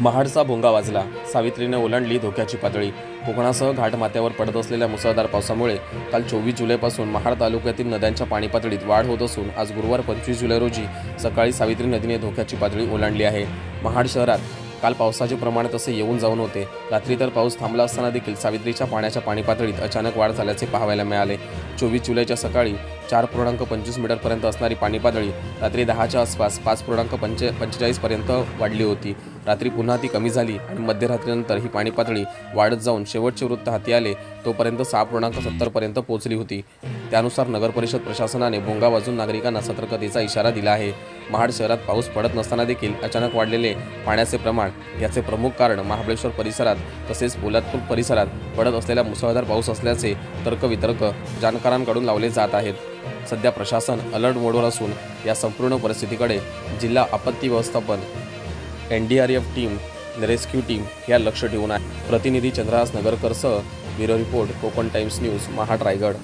महाडचा भोंगा वाजला, सावित्रीने ओलांडली धोक्याची पातळी। कोकणासह घाटमाथ्यावर पडत असलेल्या मुसळधार पावसामुळे काल 24 जुलैपासून महाड तालुक्यातील नद्यांच्या पाणी पातळीत वाढ होत असून आज गुरुवार 25 जुलै रोजी सकाळी सावित्री नदीने धोक्याची पातळी ओलांडली आहे। महाड शहरात काल पावसाचे प्रमाण तसे येऊन जाऊन होते। रात्री तर पाऊस थांबला असताना देखील सावित्रीच्या पाण्याच्या पाणी पातळीत अचानक वाढ झाल्याचे पाहायला मिळाले। 24 जुलैच्या सकाळी 4.25 मीटरपर्यंत असणारी पाणी पातळी रात्री 10च्या आसपास 5.45 पर्यंत वाढली होती। रात्री पुन्हा ती कमी झाली आणि मध्यरात्रीनंतर ही पाणी पातळी वाढत जाऊन शेवटचे वृत्त हाती आले तोपर्यंत 6.70 पर्यंत पोहोचली होती। त्यानुसार नगर परिषद प्रशासनाने भोंगा वाजून नागरिकांना सतर्कतेचा इशारा दिला आहे। महाड शहरात पाऊस पडत नसताना देखील अचानक वाढलेले पाण्याचे प्रमाण याचे प्रमुख कारण महाबळेश्वर परिसरात तसेच पोलादपूर परिसरात पडत असलेला मुसळधार पाऊस असल्याचे तर्कवितर्क जाणकारांकडून लावले जात आहेत। सध्या प्रशासन अलर्ट मोडवर असून या संपूर्ण परिस्थितीकडे जिल्हा आपत्ती व्यवस्थापन NDRF टीम रेस्क्यू टीम या लक्ष ठेवून आहे। प्रतिनिधी चंद्रहास नगरकरसह bureau report Konkan Times news Mahad Raigad.